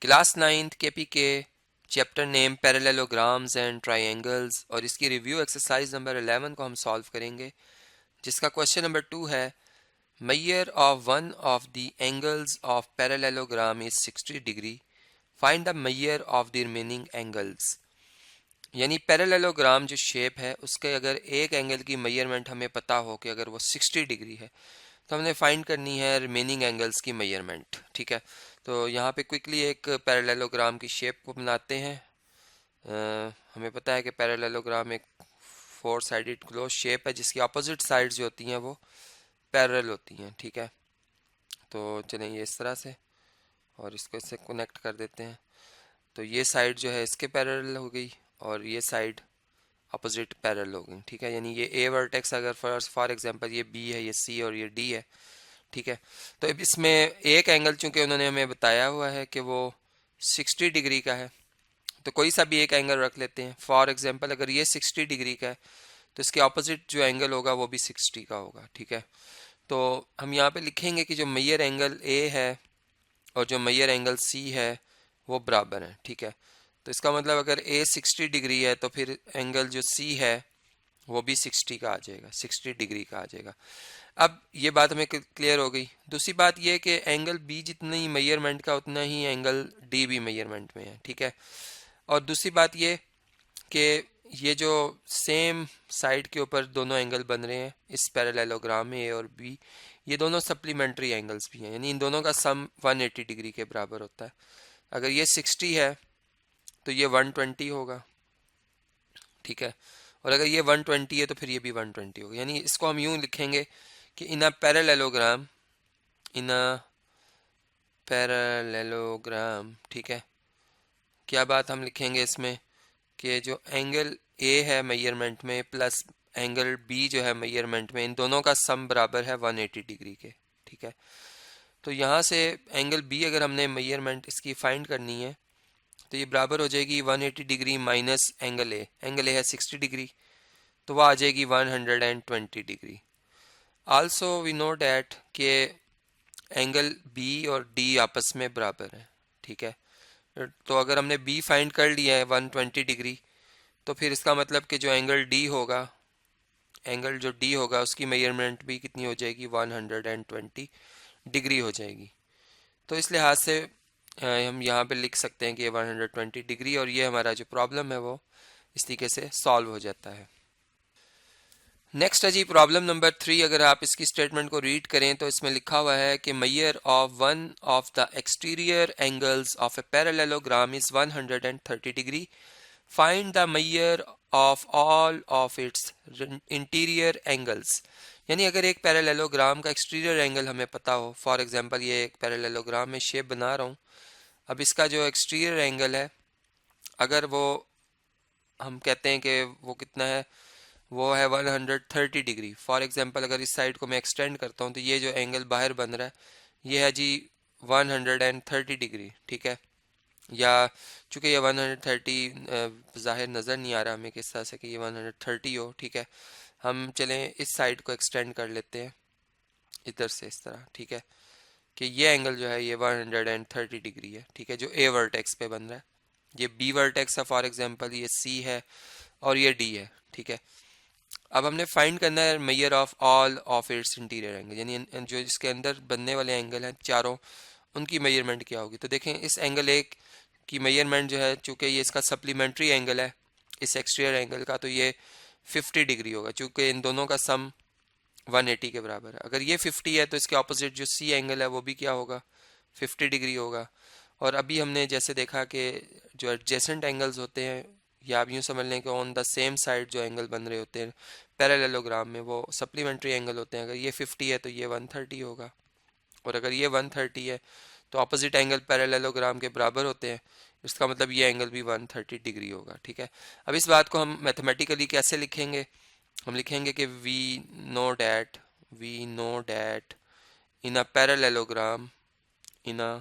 Class 9th KPK chapter name parallelograms and triangles और इसकी review exercise number 11 को हम सॉल्व करेंगे, जिसका क्वेश्चन नंबर 2 है measure of one of the angles of parallelogram is 60 degree, find the measure of the remaining angles. यानी parallelogram जो shape है उसके अगर एक एंगल की मेजरमेंट हमें पता हो कि अगर वो 60 डिग्री है तो हमने फाइंड करनी है रिमेनिंग एंगल्स की मेजरमेंट। ठीक है, तो यहाँ पे क्विकली एक पैरेललोग्राम की शेप को बनाते हैं। हमें पता है कि पैरेललोग्राम एक फोर साइडेड क्लोज शेप है जिसकी अपोजिट साइड्स जो होती हैं वो पैरेलल होती हैं। ठीक है, तो चलें ये इस तरह से और इसको इससे कनेक्ट कर देते हैं। तो ये साइड जो है इसके पैरेलल हो गई और ये साइड अपोजिट पैरेलल हो गई। ठीक है, यानी ये ए वर्टेक्स अगर फॉर एग्जांपल ये बी है, ये सी और ये डी है। ठीक है, तो अब इसमें एक एंगल चूंकि उन्होंने हमें बताया हुआ है कि वो 60 डिग्री का है, तो कोई सा भी एक एंगल रख लेते हैं। फॉर एग्जांपल अगर ये 60 डिग्री का है तो इसके ऑपोजिट जो एंगल होगा वो भी 60 का होगा। ठीक है, तो हम यहाँ पे लिखेंगे कि जो मेजर एंगल ए है और जो मेजर एंगल सी है वो बराबर है। ठीक है, तो इसका मतलब अगर ए 60 डिग्री है तो फिर एंगल जो सी है वो भी 60 का आ जाएगा, 60 डिग्री का आ जाएगा। अब ये बात हमें क्लियर हो गई। दूसरी बात ये कि एंगल बी जितना ही मेजरमेंट का उतना ही एंगल डी भी मेजरमेंट में है। ठीक है, और दूसरी बात ये कि ये जो सेम साइड के ऊपर दोनों एंगल बन रहे हैं इस पैरेललोग्राम में ए और बी, ये दोनों सप्लीमेंट्री एंगल्स भी हैं, यानी इन दोनों का सम 180 डिग्री के बराबर होता है। अगर ये 60 है तो ये 120 होगा। ठीक है, और अगर ये 120 है तो फिर ये भी 120 होगा। यानी इसको हम यूं लिखेंगे कि इन a parallelogram, in a parallelogram, ठीक है, क्या बात हम लिखेंगे इसमें कि जो एंगल ए है मेजरमेंट में प्लस एंगल बी जो है मेजरमेंट में, इन दोनों का सम बराबर है 180 डिग्री के। ठीक है, तो यहाँ से एंगल बी अगर हमने मेजरमेंट इसकी फाइंड करनी है तो ये बराबर हो जाएगी 180 degree minus angle A. Angle A है 60 डिग्री तो वह आ जाएगी 120 degree. Also we know that कि एंगल बी और डी आपस में बराबर है। ठीक है, तो अगर हमने बी फाइंड कर लिया है 120 डिग्री तो फिर इसका मतलब कि जो एंगल डी होगा, एंगल जो डी होगा उसकी मेजरमेंट भी कितनी हो जाएगी, 120 डिग्री हो जाएगी। तो इस लिहाज से हम यहाँ पे लिख सकते हैं कि 120 डिग्री, और ये हमारा जो प्रॉब्लम है वो इस तरीके से सॉल्व हो जाता है। नेक्स्ट है जी प्रॉब्लम नंबर 3। अगर आप इसकी स्टेटमेंट को रीड करें तो इसमें लिखा हुआ है कि measure of one of the exterior angles of a parallelogram is 130 degree, find the measure of all of its interior angles. यानी अगर एक पैरेललोग्राम का एक्सटीरियर एंगल हमें पता हो, फॉर एग्जांपल ये एक पैरेललोग्राम में शेप बना रहा हूँ, अब इसका जो एक्सटीरियर एंगल है अगर वो हम कहते हैं कि वो कितना है, वो है 130 डिग्री। फॉर एग्जांपल अगर इस साइड को मैं एक्सटेंड करता हूँ तो ये जो एंगल बाहर बन रहा है ये है जी 130 डिग्री। ठीक है, या चूंकि ये 130 ज़ाहिर नज़र नहीं आ रहा हमें किस तरह से कि ये 130 हो। ठीक है, हम चलें इस साइड को एक्सटेंड कर लेते हैं इधर से इस तरह। ठीक है, कि ये एंगल जो है ये 130 डिग्री है। ठीक है, जो ए वर्टेक्स पे बन रहा है, ये बी वर्टेक्स है फॉर एग्जांपल, ये सी है और ये डी है। ठीक है, अब हमने फाइंड करना है measure of all of its interior angle, यानी जो इसके अंदर बनने वाले एंगल हैं चारों, उनकी मेजरमेंट क्या होगी। तो देखें इस एंगल एक की मेजरमेंट जो है, चूंकि ये इसका सप्लीमेंट्री एंगल है इस एक्सटीरियर एंगल का, तो ये 50 डिग्री होगा चूंकि इन दोनों का सम 180 के बराबर है। अगर ये 50 है तो इसके ऑपोजिट जो सी एंगल है वो भी क्या होगा, 50 डिग्री होगा। और अभी हमने जैसे देखा कि जो एडजेसेंट एंगल्स होते हैं, या आप यूँ समझ लें कि ऑन द सेम साइड जो एंगल बन रहे होते हैं पैरेललोग्राम में वो सप्लीमेंट्री एंगल होते हैं। अगर ये 50 है तो ये 130 होगा, और अगर ये 130 है तो अपोजिट एंगल पैरेललोग्राम के बराबर होते हैं, इसका मतलब ये एंगल भी 130 डिग्री होगा। ठीक है, अब इस बात को हम मैथमेटिकली कैसे लिखेंगे, हम लिखेंगे कि we know that in a parallelogram, in a,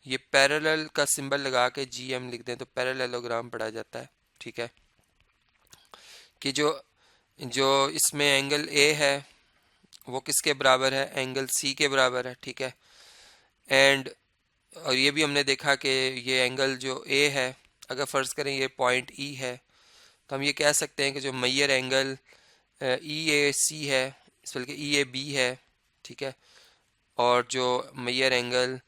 ये पैरेलल का सिंबल लगा के जी हम लिख दें तो पैरेललोग्राम पढ़ा जाता है। ठीक है, कि जो जो इसमें एंगल ए है वो किसके बराबर है, एंगल सी के बराबर है। ठीक है, एंड और ये भी हमने देखा कि ये एंगल जो ए है, अगर फ़र्ज़ करें ये पॉइंट ई है, तो हम ये कह सकते हैं कि जो मैयर एंगल ई ए सी है, इस बल्कि ई ए बी है, ठीक है, और जो Maihar angle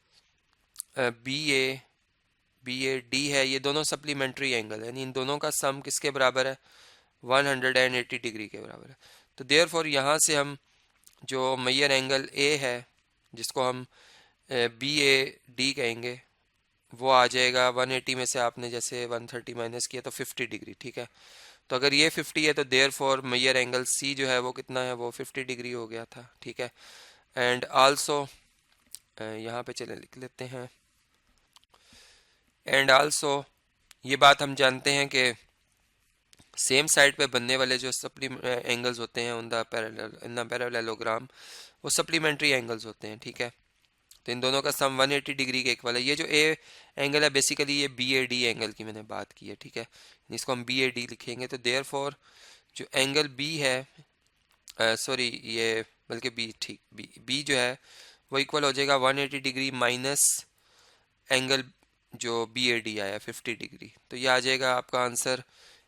B A D है, ये दोनों सप्लीमेंट्री एंगल है, यानी इन दोनों का सम किसके बराबर है, 180 डिग्री के बराबर है। तो देयरफॉर यहाँ से हम जो मैयर एंगल ए है, जिसको हम बी ए डी कहेंगे, वो आ जाएगा 180 में से आपने जैसे 130 माइनस किया तो 50 डिग्री, ठीक है। तो अगर ये 50 है तो देयरफॉर मैयर एंगल सी जो है वो कितना है, वो 50 डिग्री हो गया था, ठीक है। एंड आल्सो यहाँ पे चले लिख लेते हैं, एंड आल्सो ये बात हम जानते हैं कि सेम साइड पे बनने वाले जो एंगल्स होते हैं इन द पैरेललोग्राम, वो सप्लीमेंट्री एंगल्स होते हैं, ठीक है। तो इन दोनों का सम 180 डिग्री के इक्वल है। ये जो ए एंगल है बेसिकली ये बी ए डी एंगल की मैंने बात की है, ठीक है, इसको हम बी ए डी लिखेंगे। तो देयरफॉर जो एंगल बी है, सॉरी ये बल्कि बी, ठीक, बी जो है वो इक्वल हो जाएगा 180 डिग्री माइनस एंगल जो बी ए डी आया 50 डिग्री। तो ये आ जाएगा आपका आंसर,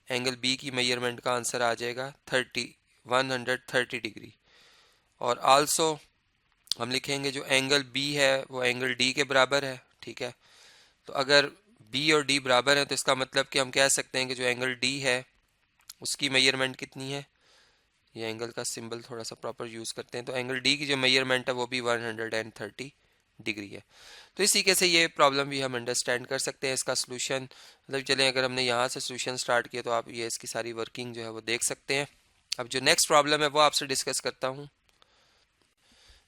एंगल बी की मेजरमेंट का आंसर आ जाएगा 130 डिग्री। और आल्सो हम लिखेंगे जो एंगल बी है वो एंगल डी के बराबर है, ठीक है। तो अगर बी और डी बराबर है तो इसका मतलब कि हम कह सकते हैं कि जो एंगल डी है उसकी मेजरमेंट कितनी है, ये एंगल का सिंबल थोड़ा सा प्रॉपर यूज़ करते हैं, तो एंगल डी की जो मेजरमेंट है वो भी 130 डिग्री है। तो इस तरीके से ये प्रॉब्लम भी हम अंडरस्टैंड कर सकते हैं। इसका सोल्यूशन मतलब चलें, अगर हमने यहाँ से सोल्यूशन स्टार्ट किया तो आप ये इसकी सारी वर्किंग जो है वो देख सकते हैं। अब जो नेक्स्ट प्रॉब्लम है वो आपसे डिस्कस करता हूँ।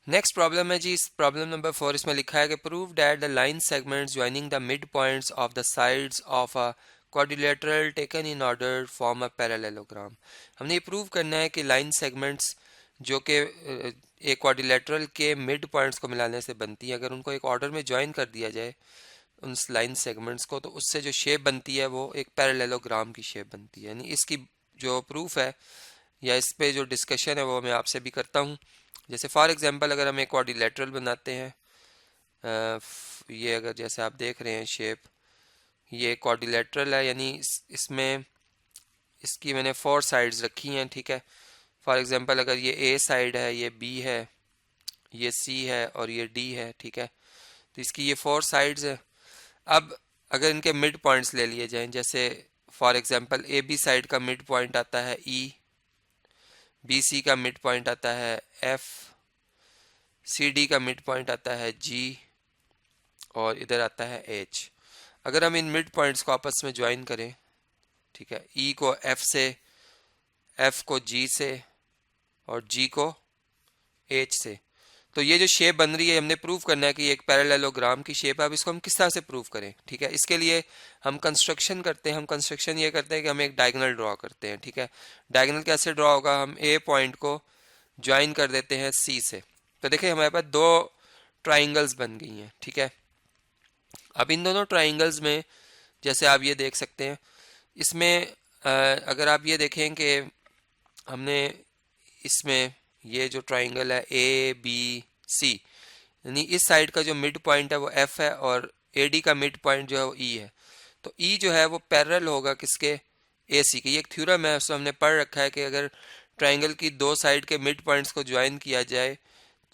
नेक्स्ट प्रॉब्लम है जी, इस प्रॉब्लम नंबर 4, इसमें लिखा है कि prove that the line segments joining the mid points of the sides of a quadrilateral taken in order form a parallelogram. हमने ये प्रूव करना है कि लाइन सेगमेंट्स जो कि एक क्वाड्रिलेटरल के मिड पॉइंट्स को मिलाने से बनती है, अगर उनको एक ऑर्डर में ज्वाइन कर दिया जाए उन लाइन सेगमेंट्स को, तो उससे जो शेप बनती है वो एक पैरेललोग्राम की शेप बनती है। यानी इसकी जो प्रूफ है या इस पे जो डिस्कशन है वो मैं आपसे भी करता हूँ। जैसे फॉर एग्जांपल अगर हम एक क्वाड्रिलेटरल बनाते हैं, ये अगर जैसे आप देख रहे हैं शेप, ये क्वाड्रिलेटरल है, यानी इसमें इसकी मैंने 4 साइड्स रखी हैं, ठीक है। फॉर एग्जांपल अगर ये ए साइड है, ये बी है, ये सी है और ये डी है, ठीक है। तो इसकी ये 4 साइड्स है। अब अगर इनके मिड पॉइंट्स ले लिए जाएं, जैसे for example A B side का मिड पॉइंट आता है ई, बी सी का मिड पॉइंट आता है एफ, सी डी का मिड पॉइंट आता है जी, और इधर आता है एच। अगर हम इन मिड पॉइंट्स को आपस में ज्वाइन करें, ठीक है, ई को एफ से, एफ को जी से और जी को एच से, तो ये जो शेप बन रही है हमने प्रूव करना है कि ये एक पैरेललोग्राम की शेप है। अब इसको हम किस तरह से प्रूव करें, ठीक है। इसके लिए हम कंस्ट्रक्शन करते हैं। हम कंस्ट्रक्शन ये करते हैं कि हम एक डायगोनल ड्रॉ करते हैं, ठीक है। डायगोनल कैसे ड्रॉ होगा, हम ए पॉइंट को ज्वाइन कर देते हैं सी से। तो देखिए हमारे पास 2 ट्राइंगल्स बन गई हैं, ठीक है। अब इन दोनों ट्राइंगल्स में जैसे आप ये देख सकते हैं, इसमें अगर आप ये देखें कि हमने इसमें ये जो ट्राइंगल है ए बी सी, यानी इस साइड का जो मिड पॉइंट है वो एफ है और ए डी का मिड पॉइंट जो है वो ई है। तो ई जो है वो पैरेलल होगा किसके, ए सी के। ये एक थ्योरम है, उसको हमने पढ़ रखा है कि अगर ट्राइंगल की 2 साइड के मिड पॉइंट्स को ज्वाइन किया जाए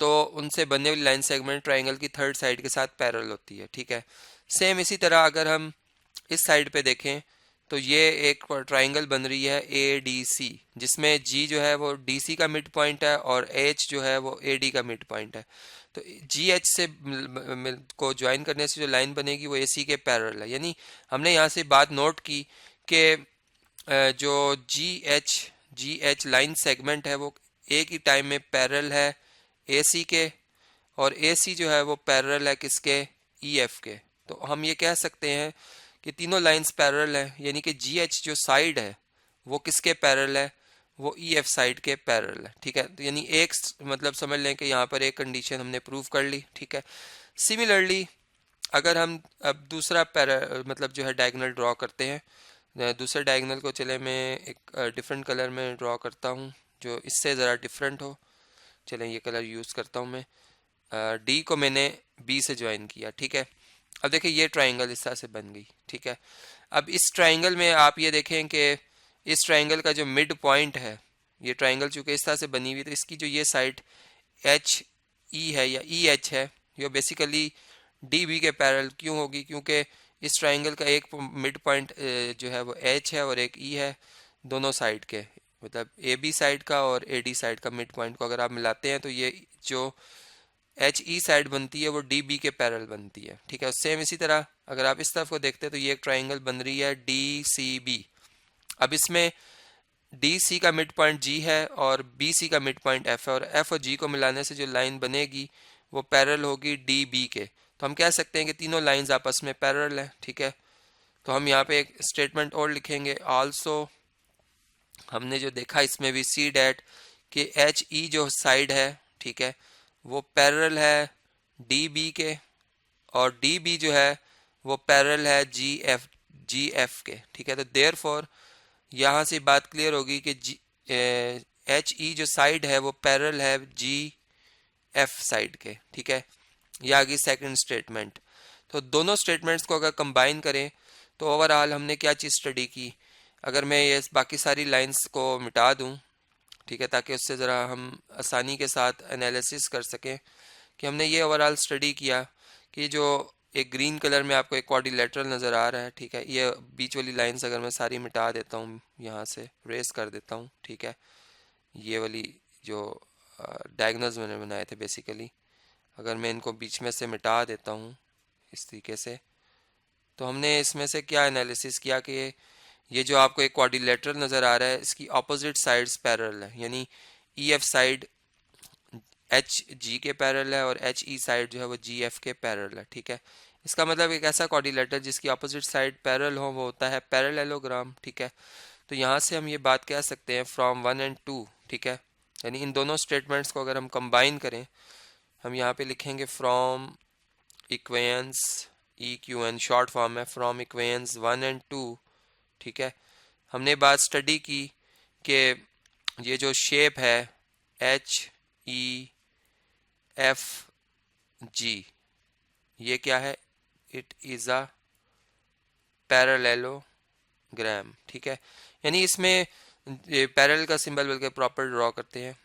तो उनसे बनने वाली लाइन सेगमेंट ट्राइंगल की 3rd साइड के साथ पैरेलल होती है, ठीक है। सेम इसी तरह अगर हम इस साइड पे देखें तो ये एक ट्राइंगल बन रही है ए डी सी, जिसमें जी जो है वो डी सी का मिड पॉइंट है और एच जो है वो ए डी का मिड पॉइंट है। तो जी एच से को ज्वाइन करने से जो लाइन बनेगी वो ए सी के पैरेलल है। यानी हमने यहाँ से बात नोट की कि जो जी एच लाइन सेगमेंट है वो एक ही टाइम में पैरेलल है ए सी के, और ए सी जो है वो पैरेलल है किसके, ई एफ के। तो हम ये कह सकते हैं कि तीनों लाइंस पैरेलल है, यानी कि जी एच जो साइड है वो किसके पैरेलल है, वो ई एफ साइड के पैरेलल है, ठीक है। तो यानी एक मतलब समझ लें कि यहाँ पर एक कंडीशन हमने प्रूव कर ली, ठीक है। सिमिलरली अगर हम अब दूसरा मतलब जो है डायगोनल ड्रॉ करते हैं, दूसरे डायगोनल को चले मैं एक डिफरेंट कलर में ड्रॉ करता हूँ जो इससे ज़रा डिफरेंट हो। चलें ये कलर यूज़ करता हूँ मैं, डी को मैंने बी से ज्वाइन किया, ठीक है। अब देखिए ये ट्राइंगल इस तरह से बन गई, ठीक है। अब इस ट्राइंगल में आप ये देखें कि इस ट्राइंगल का जो मिड पॉइंट है, ये ट्राइंगल चूंकि इस तरह से बनी हुई, तो इसकी जो ये साइड एच ई है या ई एच है, ये बेसिकली डी बी के पैरेलल क्यों होगी, क्योंकि इस ट्राइंगल का एक मिड पॉइंट जो है वो एच है और एक ई है, दोनों साइड के, मतलब ए बी साइड का और ए डी साइड का मिड पॉइंट को अगर आप मिलाते हैं तो ये जो एच ई साइड बनती है वो डी बी के पैरेलल बनती है, ठीक है। सेम इसी तरह अगर आप इस तरफ को देखते हैं तो ये एक ट्राइंगल बन रही है डी सी बी। अब इसमें डी सी का मिड पॉइंट जी है और बी सी का मिड पॉइंट एफ है, और एफ और जी को मिलाने से जो लाइन बनेगी वो पैरेलल होगी डी बी के। तो हम कह सकते हैं कि तीनों लाइंस आपस में पैरेलल हैं, ठीक है। तो हम यहाँ पे एक स्टेटमेंट और लिखेंगे, आल्सो हमने जो देखा इसमें भी सी डैट कि एच ई जो साइड है, ठीक है, वो पैरेलल है डी बी के, और डी बी जो है वो पैरेलल है जी एफ के, ठीक है। तो देयर फॉर यहाँ से बात क्लियर होगी कि एच ई जो साइड है वो पैरेलल है जी एफ साइड के, ठीक है। ये आ गई सेकंड स्टेटमेंट। तो दोनों स्टेटमेंट्स को अगर कंबाइन करें तो ओवरऑल हमने क्या चीज़ स्टडी की, अगर मैं ये बाकी सारी लाइंस को मिटा दूं, ठीक है, ताकि उससे ज़रा हम आसानी के साथ एनालिसिस कर सकें, कि हमने ये ओवरऑल स्टडी किया कि जो एक ग्रीन कलर में आपको एक क्वाड्रिलेटरल नज़र आ रहा है, ठीक है, ये बीच वाली लाइंस अगर मैं सारी मिटा देता हूँ, यहाँ से रेस कर देता हूँ, ठीक है, ये वाली जो डायगोनल्स मैंने बनाए थे बेसिकली, अगर मैं इनको बीच में से मिटा देता हूँ इस तरीके से, तो हमने इसमें से क्या एनालिसिस किया कि ये जो आपको एक क्वाड्रिलेटरल नज़र आ रहा है इसकी अपोजिट साइड्स पैरेलल है, यानी E F side H G के पैरेलल है और एच ई साइड जो है वो जी एफ के पैरेलल है, ठीक है। इसका मतलब एक ऐसा क्वाड्रिलेटरल जिसकी अपोजिट साइड पैरेलल हो वो होता है पैरेललोग्राम, ठीक है। तो यहाँ से हम ये बात कह सकते हैं फ्रॉम 1 एंड 2, ठीक है, यानी इन दोनों स्टेटमेंट्स को अगर हम कंबाइन करें, हम यहाँ पे लिखेंगे from equations E Q N, short form है फ्रॉम इक्वेशंस 1 एंड 2, ठीक है। हमने बात स्टडी की कि ये जो शेप है एच ई एफ जी, ये क्या है, इट इज़ अ पैरेललोग्राम, ठीक है। यानी इसमें पैरेलल का सिंबल बल्कि प्रॉपर ड्रॉ करते हैं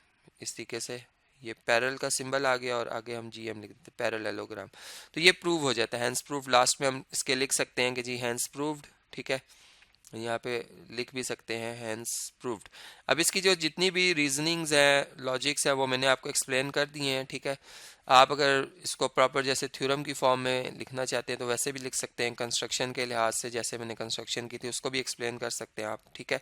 इस तरीके से, ये पैरेलल का सिंबल आ गया और आगे हम जी एम लिख देते हैं पैरेललोग्राम, तो ये प्रूव हो जाता है, हैंस प्रूव। लास्ट में हम इसके लिख सकते हैं कि जी हैंस प्रूव्ड, ठीक है, यहाँ पे लिख भी सकते हैं हैंस प्रूव्ड। अब इसकी जो जितनी भी रीजनिंग्स हैं, लॉजिक्स हैं, वो मैंने आपको एक्सप्लेन कर दिए हैं, ठीक है। आप अगर इसको प्रॉपर जैसे थ्योरम की फॉर्म में लिखना चाहते हैं तो वैसे भी लिख सकते हैं, कंस्ट्रक्शन के लिहाज से जैसे मैंने कंस्ट्रक्शन की थी उसको भी एक्सप्लेन कर सकते हैं आप, ठीक है।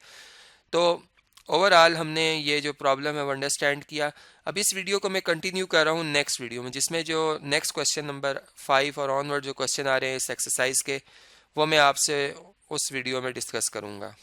तो ओवरऑल हमने ये जो प्रॉब्लम है वो अंडरस्टैंड किया। अब इस वीडियो को मैं कंटिन्यू कर रहा हूँ नेक्स्ट वीडियो में, जिसमें जो नेक्स्ट क्वेश्चन नंबर 5 और ऑनवर्ड जो क्वेश्चन आ रहे हैं इस एक्सरसाइज के, वो मैं आपसे उस वीडियो में डिस्कस करूँगा।